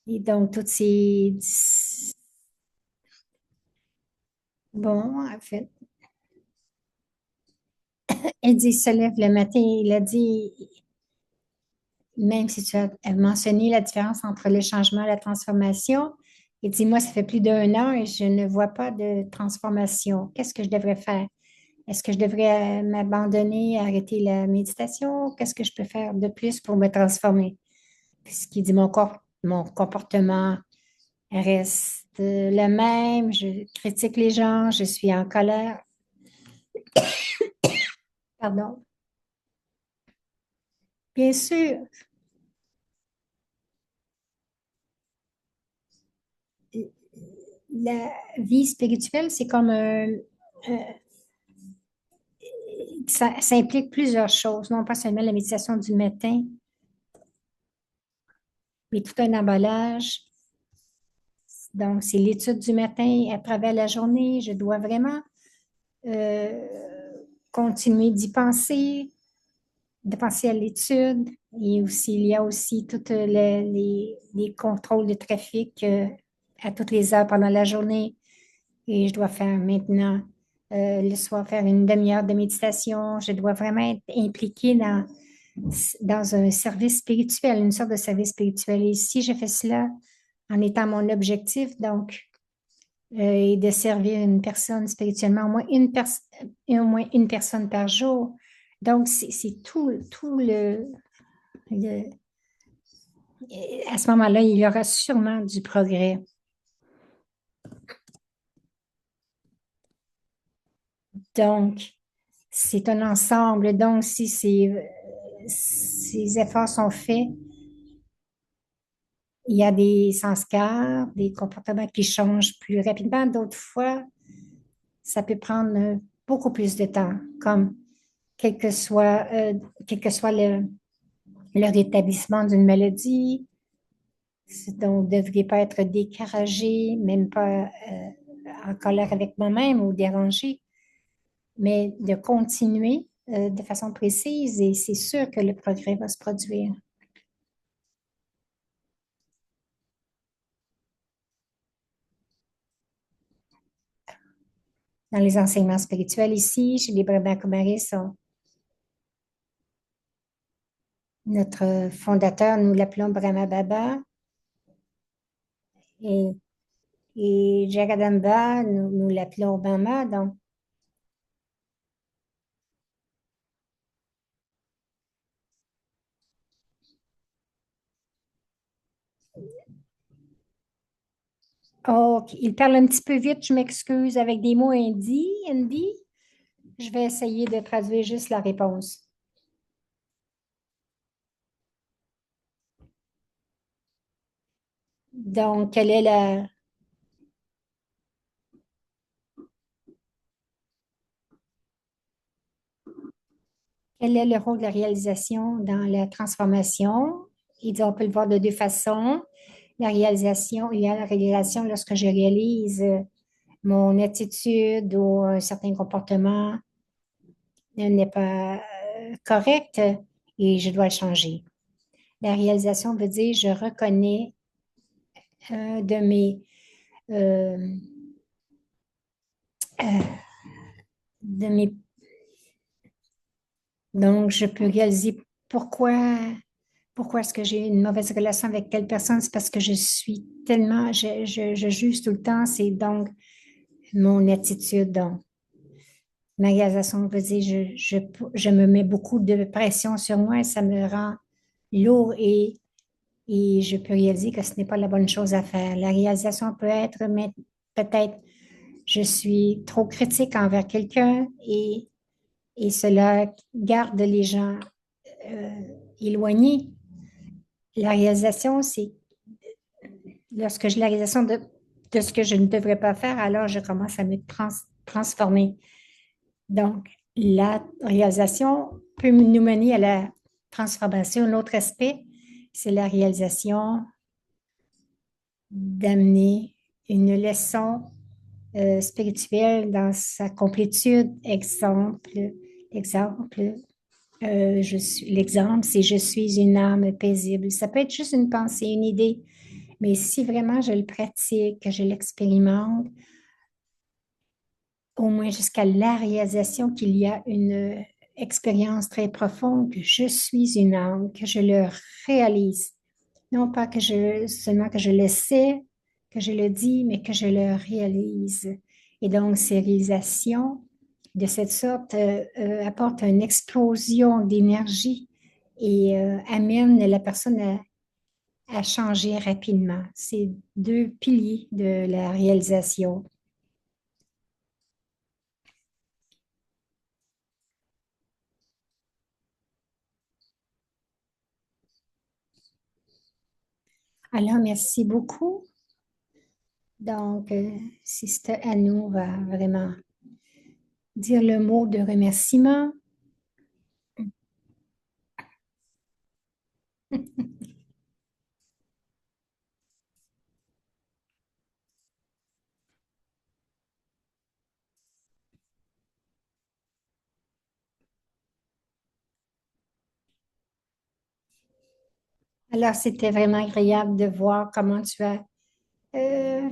Et donc, toutes ces... Bon, en fait, elle dit, se lève le matin. Il a dit, même si tu as mentionné la différence entre le changement et la transformation, Il dit, moi, ça fait plus d'un an et je ne vois pas de transformation. Qu'est-ce que je devrais faire? Est-ce que je devrais m'abandonner, arrêter la méditation? Qu'est-ce que je peux faire de plus pour me transformer? Puisqu'il dit, mon corps, mon comportement reste le même, je critique les gens, je suis en colère. Pardon. Bien sûr, la vie spirituelle, c'est comme euh, ça implique plusieurs choses, non pas seulement la méditation du matin, mais tout un emballage. Donc, c'est l'étude du matin à travers la journée. Je dois vraiment euh, continuer d'y penser, de penser à l'étude. Et aussi, il y a aussi tous les contrôles de trafic à toutes les heures pendant la journée. Et je dois faire maintenant, le soir, faire une demi-heure de méditation. Je dois vraiment être impliquée dans un service spirituel, une sorte de service spirituel. Et si je fais cela en étant mon objectif, donc, et de servir une personne spirituellement, au moins une personne par jour. Donc, c'est tout le- à ce moment-là, il y aura sûrement du progrès. Donc, c'est un ensemble. Donc, si ces efforts sont faits, il y a des sanskars, des comportements qui changent plus rapidement. D'autres fois, ça peut prendre beaucoup plus de temps, comme quel que soit, quel que soit le rétablissement d'une maladie. Donc, je ne devrais pas être découragée, même pas en colère avec moi-même ou dérangée, mais de continuer de façon précise et c'est sûr que le progrès va se produire. Dans les enseignements spirituels ici, chez les Brahma Kumaris, notre fondateur, nous l'appelons Brahma Baba et, et Jagadamba, nous l'appelons Mama. Donc, oh, il parle un petit peu vite, je m'excuse, avec des mots hindi. Je vais essayer de traduire juste la réponse. Donc, quel est le rôle de la réalisation dans la transformation? Il dit, on peut le voir de deux façons. La réalisation, il y a la réalisation lorsque je réalise mon attitude ou un certain comportement n'est pas correct et je dois le changer. La réalisation veut dire je reconnais de euh, euh, de mes donc je peux réaliser pourquoi pourquoi est-ce que j'ai une mauvaise relation avec telle personne? C'est parce que je suis tellement, je juge tout le temps. C'est donc mon attitude. Donc, ma réalisation veut dire je me mets beaucoup de pression sur moi et ça me rend lourd et je peux réaliser que ce n'est pas la bonne chose à faire. La réalisation peut être, mais peut-être je suis trop critique envers quelqu'un et cela garde les gens euh, éloignés. La réalisation, c'est lorsque j'ai la réalisation de ce que je ne devrais pas faire, alors je commence à me transformer. Donc, la réalisation peut nous mener à la transformation. Un autre aspect, c'est la réalisation d'amener une leçon spirituelle dans sa complétude. Exemple, l'exemple, c'est je suis une âme paisible. Ça peut être juste une pensée, une idée, mais si vraiment je le pratique, que je l'expérimente, au moins jusqu'à la réalisation qu'il y a une expérience très profonde, que je suis une âme, que je le réalise. Non pas que seulement que je le sais, que je le dis, mais que je le réalise. Et donc, ces réalisations de cette sorte apportent une explosion d'énergie et amènent la personne à changer rapidement. C'est deux piliers de la réalisation. Alors, merci beaucoup. Donc, Sister Anou va vraiment dire le mot de remerciement. Alors, c'était vraiment agréable de voir comment euh,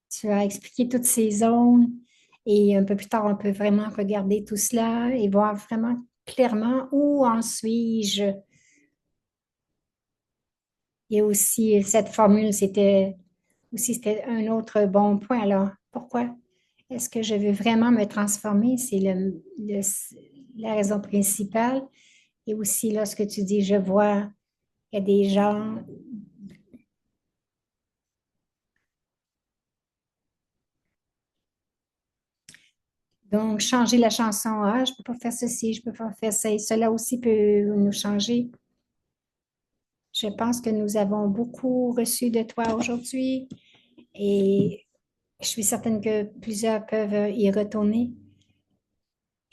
tu as expliqué toutes ces zones. Et un peu plus tard, on peut vraiment regarder tout cela et voir vraiment clairement où en suis-je. Et aussi, cette formule, c'était un autre bon point. Alors, pourquoi est-ce que je veux vraiment me transformer? C'est la raison principale. Et aussi, lorsque tu dis, je vois, il y a des gens. Donc, changer la chanson. Ah, je peux pas faire ceci, je peux pas faire ça. Et cela aussi peut nous changer. Je pense que nous avons beaucoup reçu de toi aujourd'hui et je suis certaine que plusieurs peuvent y retourner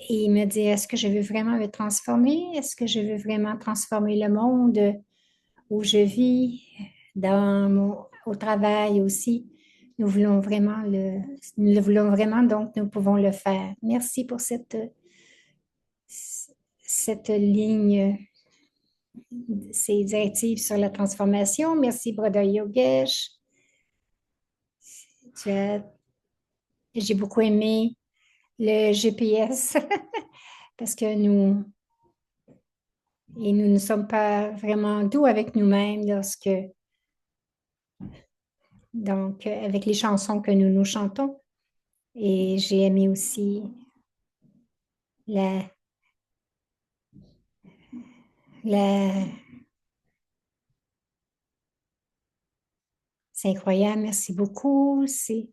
et me dire, est-ce que je veux vraiment me transformer? Est-ce que je veux vraiment transformer le monde où je vis, au travail aussi? Nous le voulons vraiment, donc nous pouvons le faire. Merci pour cette ligne, ces directives sur la transformation. Merci, Brother Yogesh. J'ai beaucoup aimé le GPS parce que nous ne sommes pas vraiment doux avec nous-mêmes donc, avec les chansons que nous nous chantons. Et j'ai aimé aussi la, la, c'est incroyable, merci beaucoup. C'est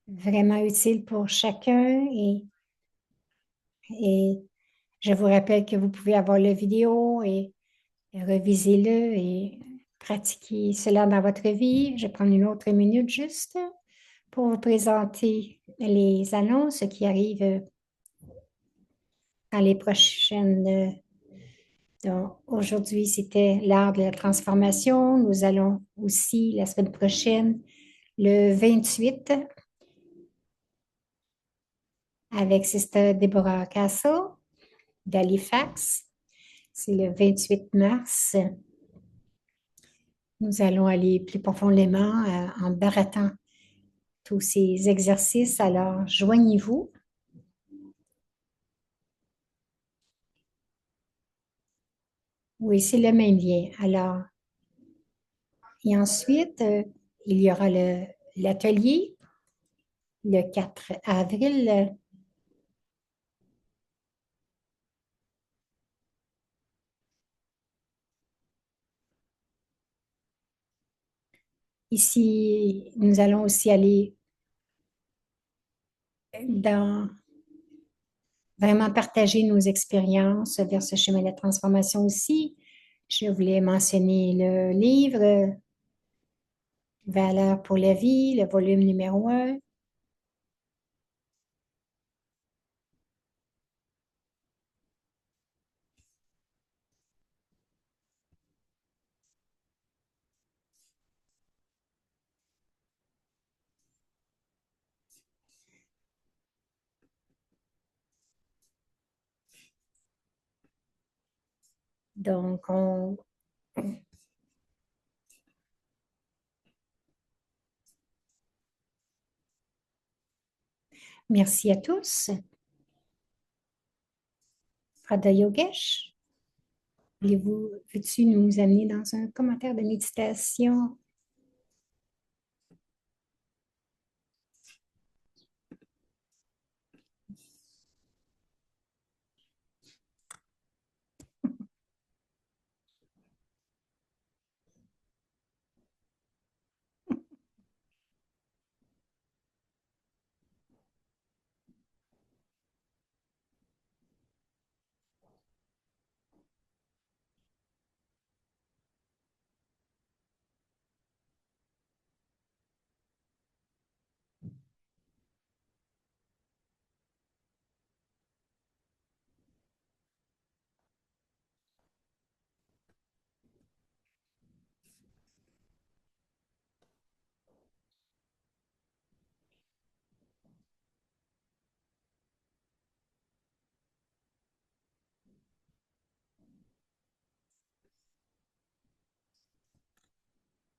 vraiment utile pour chacun et je vous rappelle que vous pouvez avoir la vidéo et revisez-le et pratiquez cela dans votre vie. Je vais prendre une autre minute juste pour vous présenter les annonces qui arrivent dans les prochaines. Donc, aujourd'hui, c'était l'art de la transformation. Nous allons aussi, la semaine prochaine, le 28, avec Sister Deborah Castle d'Halifax. C'est le 28 mars. Nous allons aller plus profondément en barattant tous ces exercices. Alors, joignez-vous. Oui, c'est le même lien. Alors, et ensuite, il y aura l'atelier le 4 avril. Ici, nous allons aussi aller dans vraiment partager nos expériences vers ce chemin de la transformation aussi. Je voulais mentionner le livre Valeurs pour la vie, le volume numéro 1. Donc, merci à tous. Radha Yogesh. Veux-tu nous amener dans un commentaire de méditation?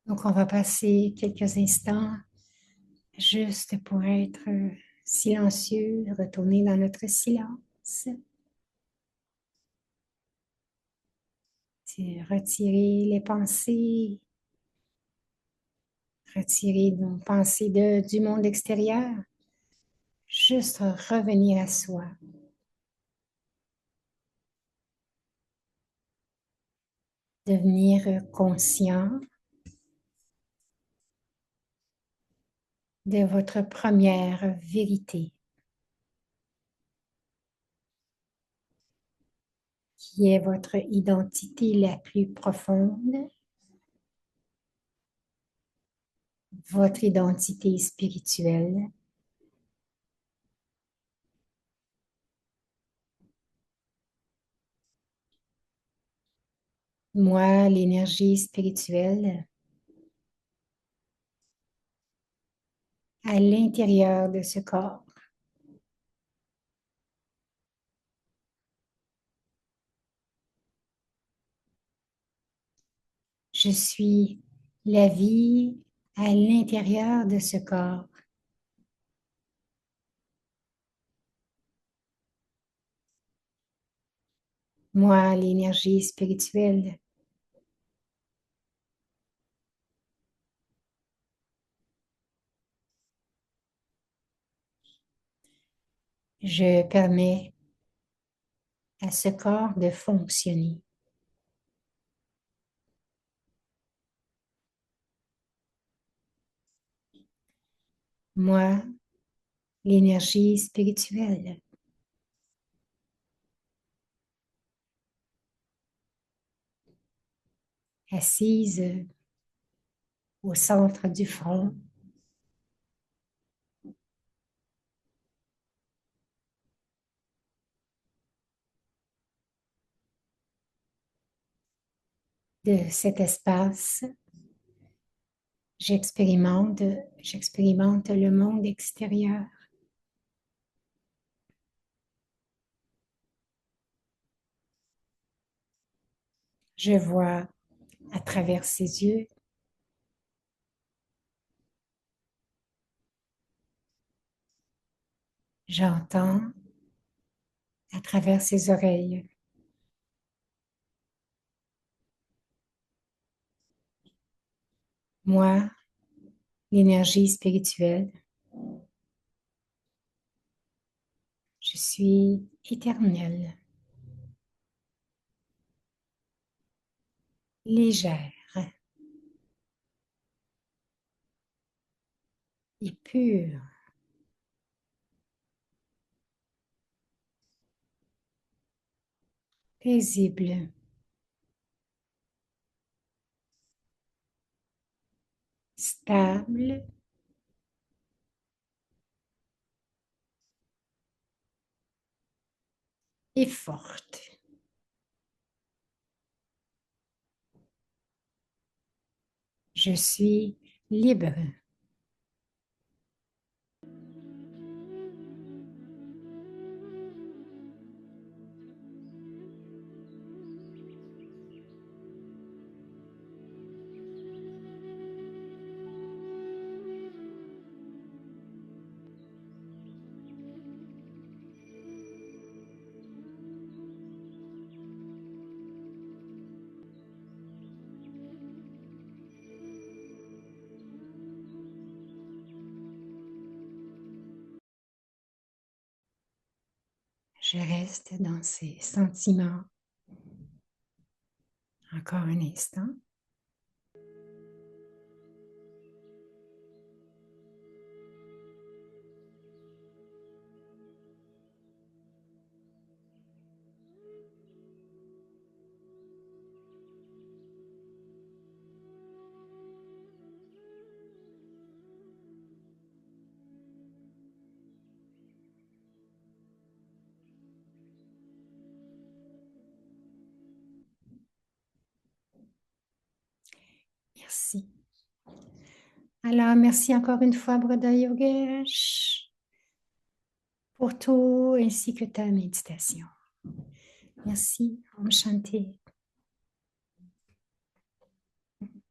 Donc, on va passer quelques instants juste pour être silencieux, retourner dans notre silence, retirer les pensées, retirer nos pensées du monde extérieur, juste revenir à soi, devenir conscient de votre première vérité, qui est votre identité la plus profonde, votre identité spirituelle. Moi, l'énergie spirituelle, à l'intérieur de ce corps. Je suis la vie à l'intérieur de ce corps. Moi, l'énergie spirituelle, je permets à ce corps de fonctionner. Moi, l'énergie spirituelle, assise au centre du front, de cet espace, j'expérimente, j'expérimente le monde extérieur. Je vois à travers ses yeux, j'entends à travers ses oreilles. Moi, l'énergie spirituelle, je suis éternelle, légère et pure, paisible, stable et forte. Je suis libre. Je reste dans ces sentiments encore un instant. Merci. Alors, merci encore une fois, Brother Yogesh, pour tout ainsi que ta méditation. Merci. Om Shanti.